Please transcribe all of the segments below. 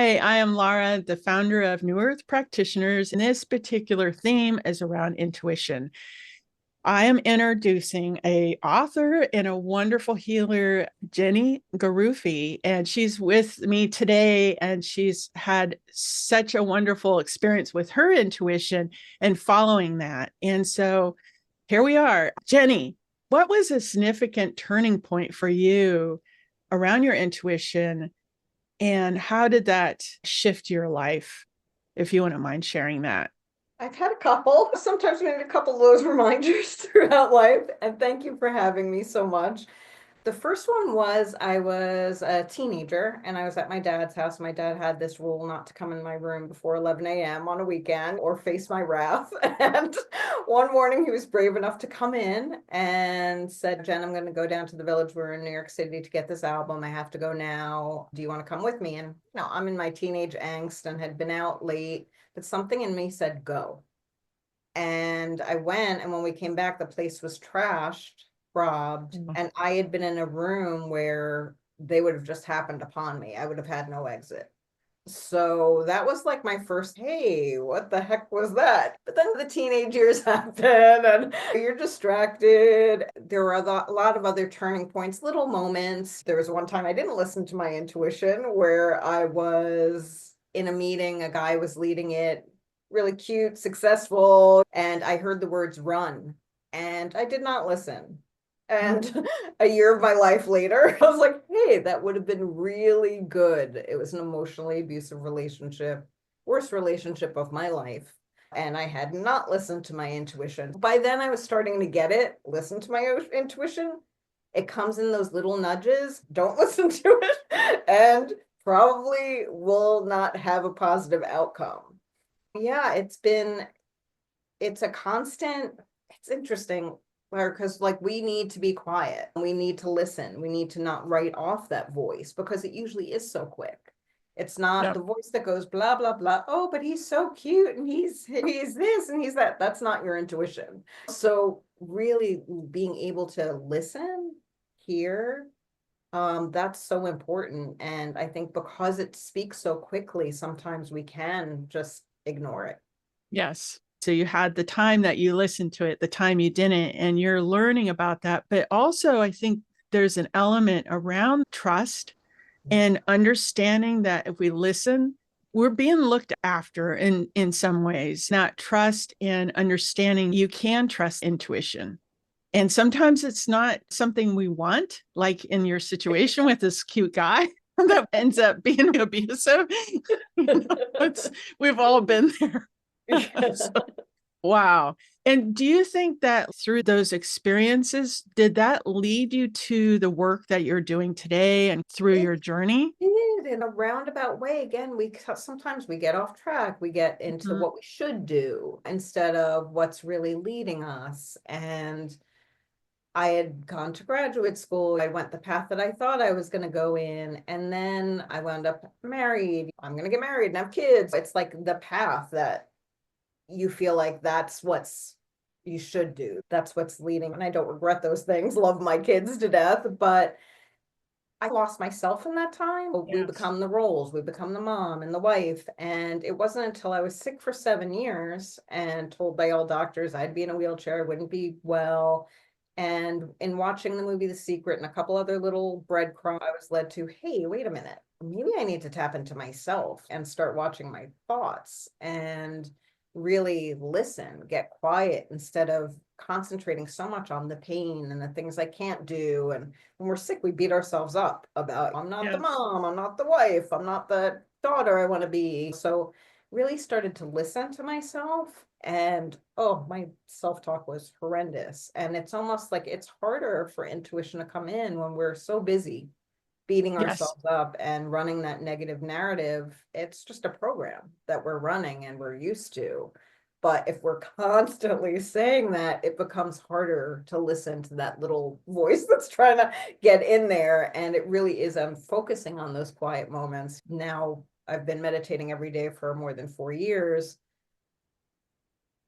Hi, I am Laura, the founder of New Earth Practitioners, and this particular theme is around intuition. I am introducing a author and a wonderful healer, Jenny Garufi, and she's with me today, and she's had such a wonderful experience with her intuition and following that. And so here we are. Jenny, what was a significant turning point for you around your intuition? And how did that shift your life? If you wouldn't mind sharing that. I've had a couple. Sometimes we need a couple of those reminders throughout life. And thank you for having me so much. The first one was I was a teenager and I was at my dad's house. My dad had this rule not to come in my room before 11 a.m. on a weekend or face my wrath. And one morning he was brave enough to come in and said, Jen, I'm going to go down to the Village. We're in New York City to get this album. I have to go now. Do you want to come with me? And I'm in my teenage angst and had been out late, but something in me said, go. And I went, and when we came back, the place was trashed, robbed, Mm. and I had been in a room where they would have just happened upon me. I would have had no exit. So that was like my first, hey, what the heck was that? But then the teenage years happen and you're distracted. There were a lot of other turning points, little moments. There was one time I didn't listen to my intuition where I was in a meeting, a guy was leading it, really cute, successful, and I heard the words run and I did not listen. And a year of my life later, I was like, hey, that would have been really good. It was an emotionally abusive relationship, worst relationship of my life. And I had not listened to my intuition. By then, I was starting to get it, listen to my intuition. It comes in those little nudges. Don't listen to it, and probably will not have a positive outcome. Yeah, it's a constant, it's interesting because like we need to be quiet, we need to listen, we need to not write off that voice because it usually is so quick. It's not Yep. the voice that goes blah blah blah, oh but he's so cute and he's this and he's that. That's not your intuition. So really being able to listen, hear, that's so important. And I think because it speaks so quickly, sometimes we can just ignore it. Yes. So you had the time that you listened to it, the time you didn't, and you're learning about that. But also, I think there's an element around trust and understanding that if we listen, we're being looked after in some ways, not trust and understanding you can trust intuition. And sometimes it's not something we want, like in your situation with this cute guy that ends up being abusive. it's, we've all been there. So, wow. And do you think that through those experiences, did that lead you to the work that you're doing today and through It your journey? did in a roundabout way. Again, we sometimes we get off track. We get into Mhm. what we should do instead of what's really leading us. And I had gone to graduate school. I went the path that I thought I was going to go in. And then I wound up married. I'm going to get married and have kids. It's like the path that you feel like that's what's you should do. That's what's leading. And I don't regret those things. Love my kids to death, but I lost myself in that time. We Yes. become the roles, we become the mom and the wife. And it wasn't until I was sick for 7 years and told by all doctors I'd be in a wheelchair, I wouldn't be well. And in watching the movie The Secret and a couple other little breadcrumbs, I was led to, hey, wait a minute, maybe I need to tap into myself and start watching my thoughts and really listen, get quiet instead of concentrating so much on the pain and the things I can't do. And when we're sick, we beat ourselves up about, I'm not the Yes. mom, I'm not the wife, I'm not the daughter I want to be. So really started to listen to myself, and oh, my self-talk was horrendous. And it's almost like it's harder for intuition to come in when we're so busy beating Yes. ourselves up and running that negative narrative. It's just a program that we're running and we're used to. But if we're constantly saying that, it becomes harder to listen to that little voice that's trying to get in there. And it really is, I'm focusing on those quiet moments. Now I've been meditating every day for more than 4 years.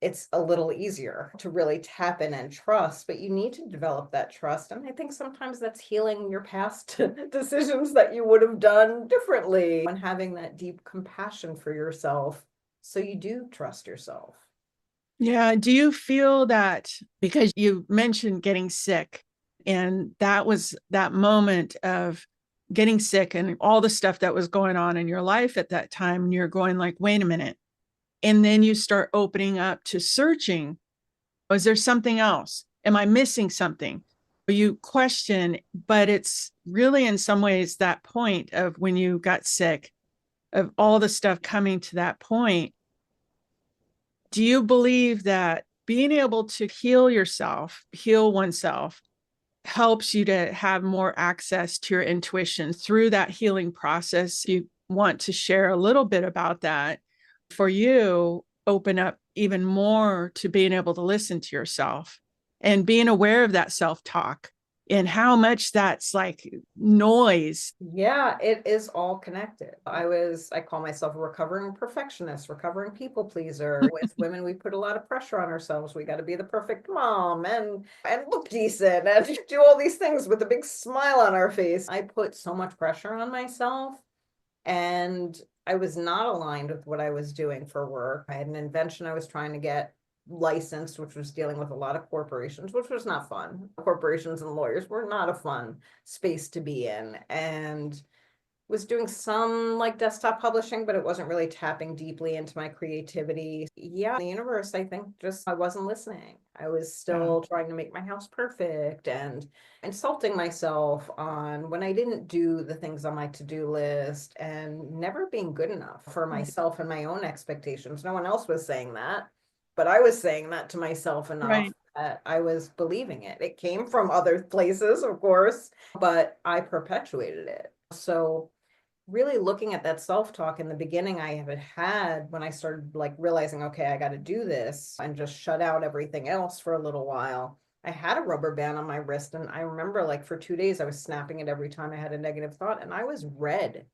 it's a little easier to really tap in and trust, but you need to develop that trust. And I think sometimes that's healing your past decisions that you would have done differently and having that deep compassion for yourself so you do trust yourself. Yeah. Do you feel that because you mentioned getting sick, and that was that moment of getting sick and all the stuff that was going on in your life at that time, and you're going like, wait a minute. And then you start opening up to searching. Is there something else? Am I missing something? You question, but it's really in some ways that point of when you got sick, of all the stuff coming to that point. Do you believe that being able to heal yourself, heal oneself, helps you to have more access to your intuition through that healing process? You want to share a little bit about that for you, open up even more to being able to listen to yourself and being aware of that self-talk and how much that's like noise. Yeah, it is all connected. I call myself a recovering perfectionist, recovering people pleaser. With women, we put a lot of pressure on ourselves. We got to be the perfect mom and look decent and do all these things with a big smile on our face. I put so much pressure on myself, and I was not aligned with what I was doing for work. I had an invention I was trying to get licensed, which was dealing with a lot of corporations, which was not fun. Corporations and lawyers were not a fun space to be in. And was doing some like desktop publishing, but it wasn't really tapping deeply into my creativity. Yeah, the universe, I think, just I wasn't listening. I was Yeah, still trying to make my house perfect and insulting myself on when I didn't do the things on my to-do list and never being good enough for right. myself and my own expectations. No one else was saying that, but I was saying that to myself enough Right. that I was believing it. It came from other places, of course, but I perpetuated it. So really looking at that self-talk in the beginning I have had when I started like realizing, okay, I got to do this and just shut out everything else for a little while. I had a rubber band on my wrist, and I remember like for 2 days I was snapping it every time I had a negative thought, and I was red.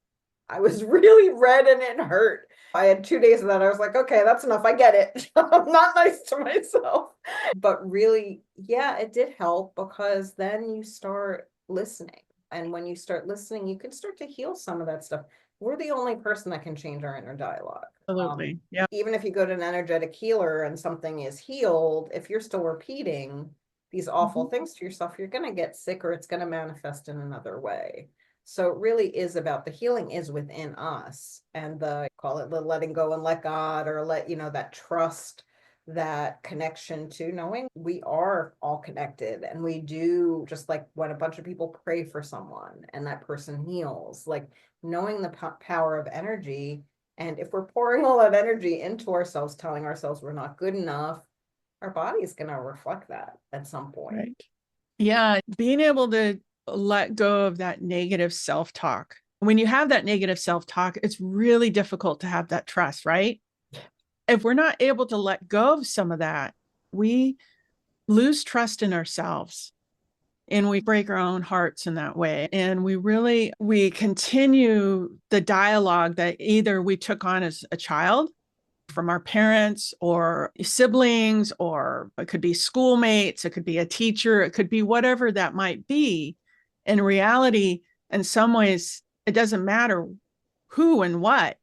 I was really red and it hurt. I had 2 days of that. I was like, okay, that's enough. I get it. I'm not nice to myself. But really, yeah, it did help because then you start listening. And when you start listening, you can start to heal some of that stuff. We're the only person that can change our inner dialogue. Um, Absolutely. Yeah. Even if you go to an energetic healer and something is healed, if you're still repeating these awful Mhm. things to yourself, you're going to get sick or it's going to manifest in another way. So it really is about the healing is within us, and the call it the letting go and let God, or let, that trust, that connection to knowing we are all connected, and we do, just like when a bunch of people pray for someone and that person heals, like knowing the power of energy. And if we're pouring all that energy into ourselves, telling ourselves we're not good enough, our body is going to reflect that at some point. Right. Yeah, being able to let go of that negative self talk. When you have that negative self talk, it's really difficult to have that trust, right? If we're not able to let go of some of that, we lose trust in ourselves and we break our own hearts in that way. And we continue the dialogue that either we took on as a child from our parents or siblings, or it could be schoolmates, it could be a teacher, it could be whatever that might be. In reality, in some ways, it doesn't matter who and what,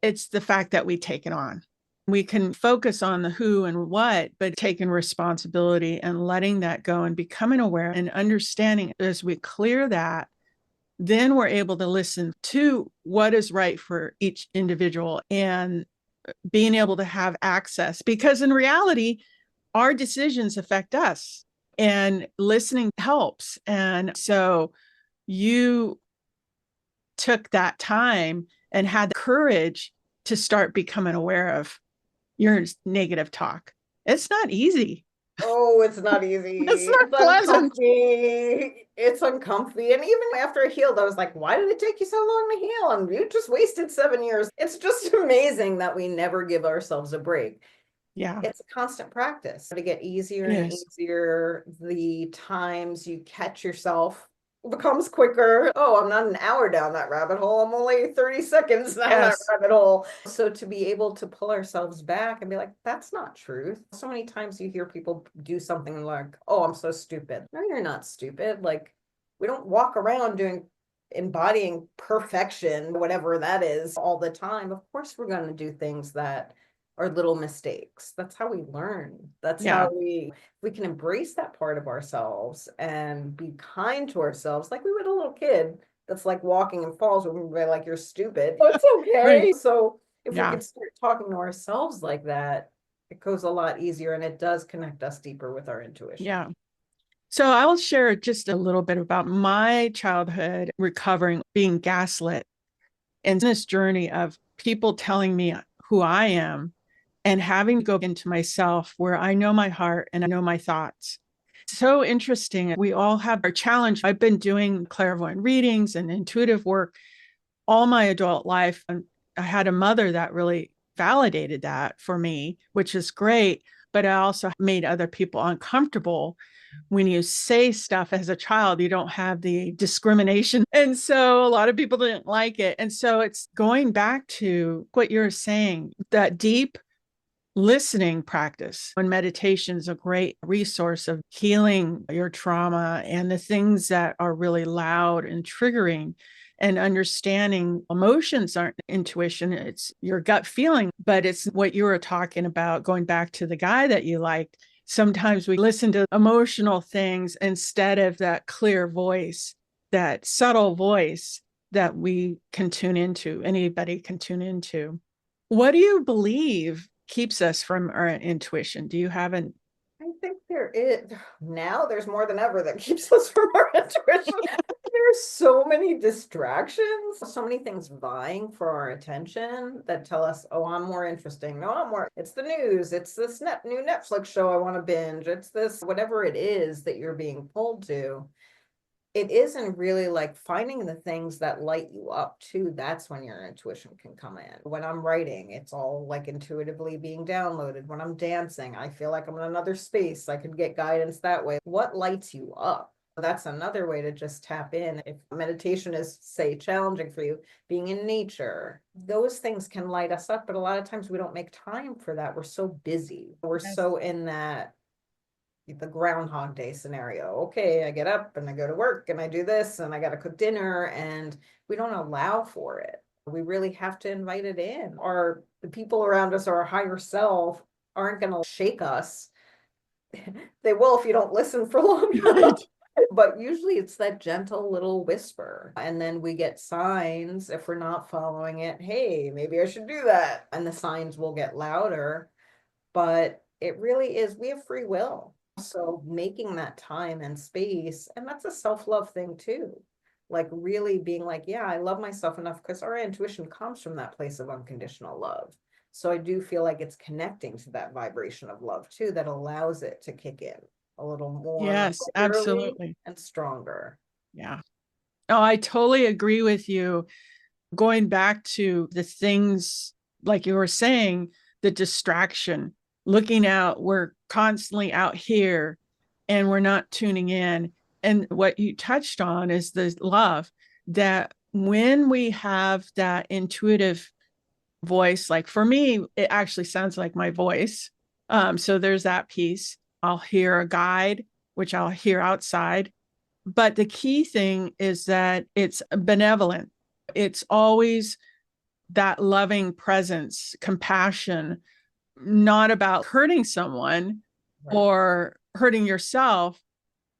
it's the fact that we take it on. We can focus on the who and what, but taking responsibility and letting that go and becoming aware and understanding as we clear that, then we're able to listen to what is right for each individual and being able to have access, because in reality, our decisions affect us and listening helps. And so you took that time and had the courage to start becoming aware of your negative talk. It's not easy. Oh, it's not It's easy. not It's pleasant. uncomfy. It's uncomfy. And even after I healed, I was like, why did it take you so long to heal? And you just wasted 7 years. It's just amazing that we never give ourselves a break. Yeah, It's a constant practice to get easier it and is. easier. The times you catch yourself becomes quicker. Oh, I'm not an hour down that rabbit hole. I'm only 30 seconds down that Yes. rabbit hole. So to be able to pull ourselves back and be like, that's not truth. So many times you hear people do something like, oh, I'm so stupid. No, you're not stupid. Like, we don't walk around doing embodying perfection, whatever that is, all the time. Of course, we're going to do things that are little mistakes. That's how we learn. That's Yeah. how we can embrace that part of ourselves and be kind to ourselves, like we would a little kid that's like walking and falls, when we're like, you're stupid. Oh, it's Right. okay. So if we Yeah. could start talking to ourselves like that, it goes a lot easier and it does connect us deeper with our intuition. Yeah. So I'll share just a little bit about my childhood recovering being gaslit and this journey of people telling me who I am and having to go into myself where I know my heart and I know my thoughts. So interesting. We all have our challenge. I've been doing clairvoyant readings and intuitive work all my adult life. And I had a mother that really validated that for me, which is great. But I also made other people uncomfortable. When you say stuff as a child, you don't have the discrimination. And so a lot of people didn't like it. And so it's going back to what you're saying, that deep listening practice. And meditation is a great resource of healing your trauma and the things that are really loud and triggering, and understanding emotions aren't intuition, it's your gut feeling. But it's what you were talking about, going back to the guy that you liked. Sometimes we listen to emotional things instead of that clear voice, that subtle voice that we can tune into, anybody can tune into. What do you believe keeps us from our intuition? Do you have an I think there is now, there's more than ever that keeps us from our intuition. There's so many distractions, so many things vying for our attention that tell us, oh, I'm more interesting. No, I'm more, it's the news, it's this new Netflix show I want to binge, it's this whatever it is that you're being pulled to. It isn't really like finding the things that light you up too. That's when your intuition can come in. When I'm writing, it's all like intuitively being downloaded. When I'm dancing, I feel like I'm in another space. I could get guidance that way. What lights you up? That's another way to just tap in. If meditation is, say, challenging for you, being in nature, those things can light us up. But a lot of times we don't make time for that. We're so busy. We're Yes. so in that the Groundhog Day scenario. Okay, I get up and I go to work and I do this and I got to cook dinner, and we don't allow for it. We really have to invite it in. Or the people around us, or our higher self, aren't going to shake us. They will if you don't listen for long enough. Right. But usually it's that gentle little whisper. And then we get signs if we're not following it. Hey, maybe I should do that. And the signs will get louder. But it really is, we have free will. So making that time and space, and that's a self-love thing too. Like really being like, yeah, I love myself enough, because our intuition comes from that place of unconditional love. So I do feel like it's connecting to that vibration of love too, that allows it to kick in a little more Yes, clearly absolutely. and stronger. Yeah. Oh, I totally agree with you. Going back to the things like you were saying, the distraction, looking out, we're constantly out here and we're not tuning in. And what you touched on is the love, that when we have that intuitive voice, like for me, it actually sounds like my voice. So there's that piece. I'll hear a guide, which I'll hear outside. But the key thing is that it's benevolent. It's always that loving presence, compassion, not about hurting someone Right. or hurting yourself.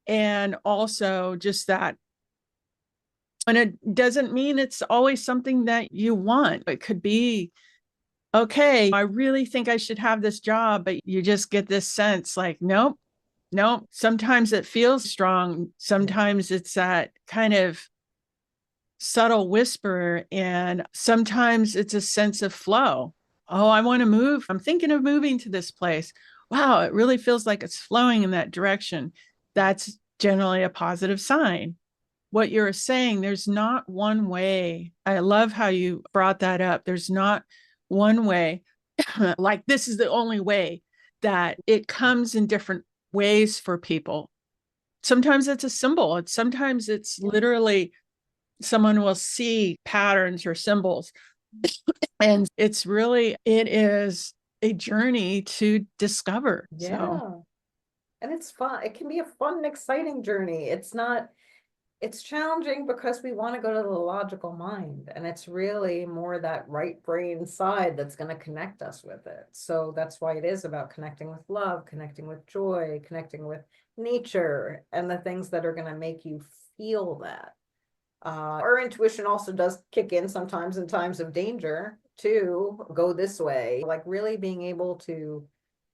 And also just that. And it doesn't mean it's always something that you want. It could be, okay, I really think I should have this job, but you just get this sense like, nope, nope. Sometimes it feels strong. Sometimes it's that kind of subtle whisper. And sometimes it's a sense of flow. Oh, I want to move. I'm thinking of moving to this place. Wow, it really feels like it's flowing in that direction. That's generally a positive sign. What you're saying, there's not one way. I love how you brought that up. There's not one way, like this is the only way, that it comes in different ways for people. Sometimes it's a symbol. Sometimes it's literally someone will see patterns or symbols. And it is a journey to discover. So, Yeah. And it's fun. It can be a fun and exciting journey. It's not, it's challenging because we want to go to the logical mind. And it's really more that right brain side that's going to connect us with it. So that's why it is about connecting with love, connecting with joy, connecting with nature, and the things that are going to make you feel that. Our intuition also does kick in sometimes in times of danger to go this way, like really being able to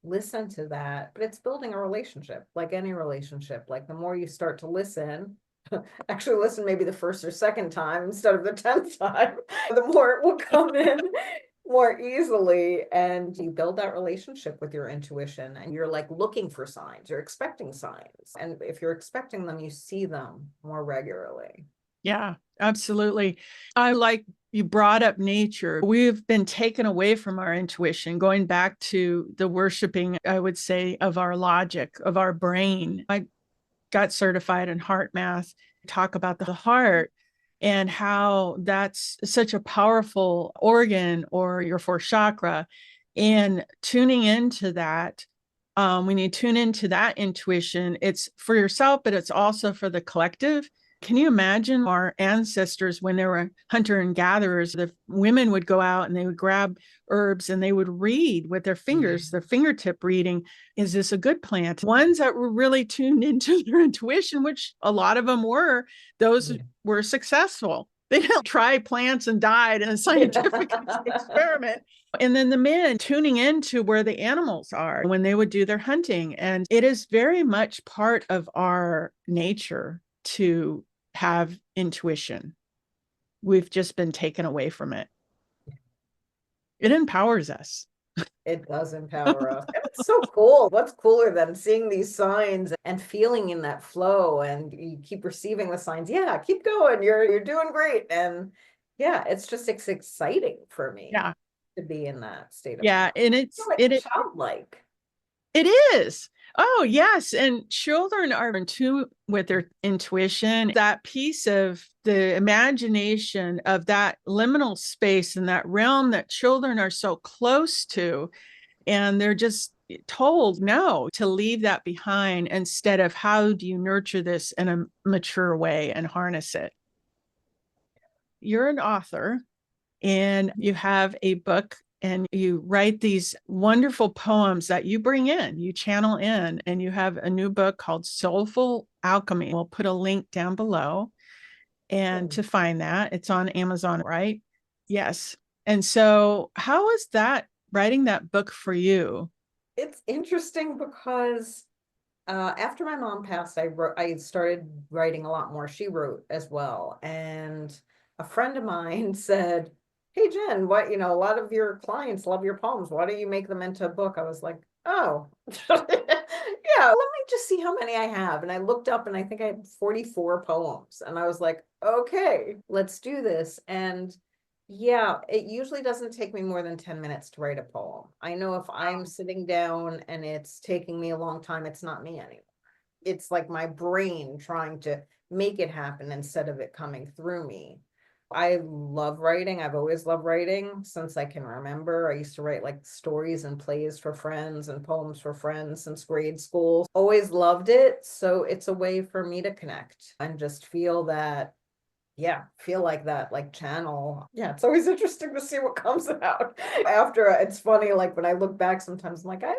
listen to that. But it's building a relationship, like any relationship. Like the more you start to listen, actually listen maybe the first or second time instead of the 10th time, the more it will come in more easily. And you build that relationship with your intuition, and you're like looking for signs, you're expecting signs. And if you're expecting them, you see them more regularly. yeah, absolutely. I like you brought up nature. We've been taken away from our intuition, going back to the worshiping, I would say, of our logic, of our brain. I got certified in heart math, talk about the heart and how that's such a powerful organ or your fourth chakra. And tuning into that, when you tune into that intuition, it's for yourself, but it's also for the collective. Can you imagine our ancestors when they were hunter and gatherers? The women would go out and they would grab herbs and they would read with their fingers, their fingertip reading. Is this a good plant? Ones that were really tuned into their intuition, which a lot of them were, those Yeah. were successful. They didn't try plants and died in a scientific experiment. And then the men tuning into where the animals are when they would do their hunting. And it is very much part of our nature to have intuition. We've just been taken away from it. It empowers us. It does empower us. And it's so cool. What's cooler than seeing these signs and feeling in that flow, and you keep receiving the signs. Yeah, keep going. You're doing great. And yeah, it's exciting for me Yeah. to be in that state of Yeah. flow. And I feel like childlike. it is. Oh, yes. And children are in tune with their intuition. That piece of the imagination of that liminal space and that realm that children are so close to. And they're just told no, to leave that behind instead of how do you nurture this in a mature way and harness it. You're an author and you have a book and you write these wonderful poems that you bring in, you channel in, and you have a new book called Soulful Alchemy. We'll put a link down below and to find that. It's on Amazon, right? Yes. And so, how was that writing that book for you? It's interesting because after my mom passed, I started writing a lot more. She wrote as well. And a friend of mine said, "Hey Jen, what, a lot of your clients love your poems. Why don't you make them into a book?" I was like, "Oh." Yeah, let me just see how many I have. And I looked up and I think I had 44 poems. And I was like, "Okay, let's do this." And yeah, it usually doesn't take me more than 10 minutes to write a poem. I know if I'm sitting down and it's taking me a long time, it's not me anymore. It's like my brain trying to make it happen instead of it coming through me. I love writing. I've always loved writing since I can remember. I used to write like stories and plays for friends and poems for friends since grade school. Always loved it. So it's a way for me to connect and just feel that, yeah, feel like that, like channel. Yeah, it's always interesting to see what comes out after. It's funny, like when I look back sometimes I'm like, I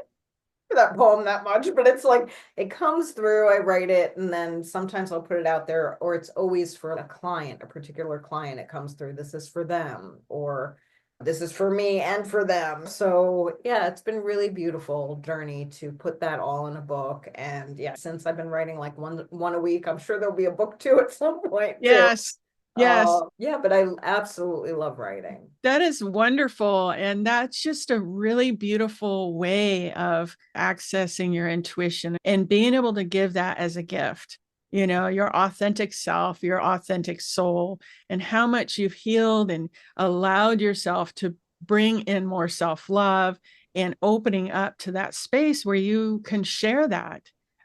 that poem that much, but it's like it comes through, I write it, and then sometimes I'll put it out there, or it's always for a client, a particular client. It comes through, this is for them, or this is for me and for them. So yeah, it's been really beautiful journey to put that all in a book. And yeah, since I've been writing like one a week, I'm sure there'll be a book too at some point too. Yes. Yes. Yeah, but I absolutely love writing. That is wonderful. And that's just a really beautiful way of accessing your intuition and being able to give that as a gift. Your authentic self, your authentic soul, and how much you've healed and allowed yourself to bring in more self love and opening up to that space where you can share that.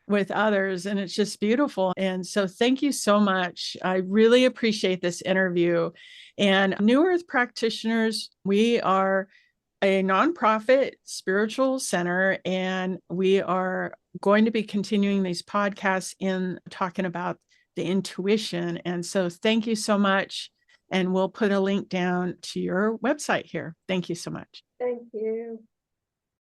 with others, and it's just beautiful. And so thank you so much. I really appreciate this interview. And New Earth Practitioners, we are a nonprofit spiritual center, and we are going to be continuing these podcasts in talking about the intuition. And so thank you so much. And we'll put a link down to your website here. Thank you so much. Thank you.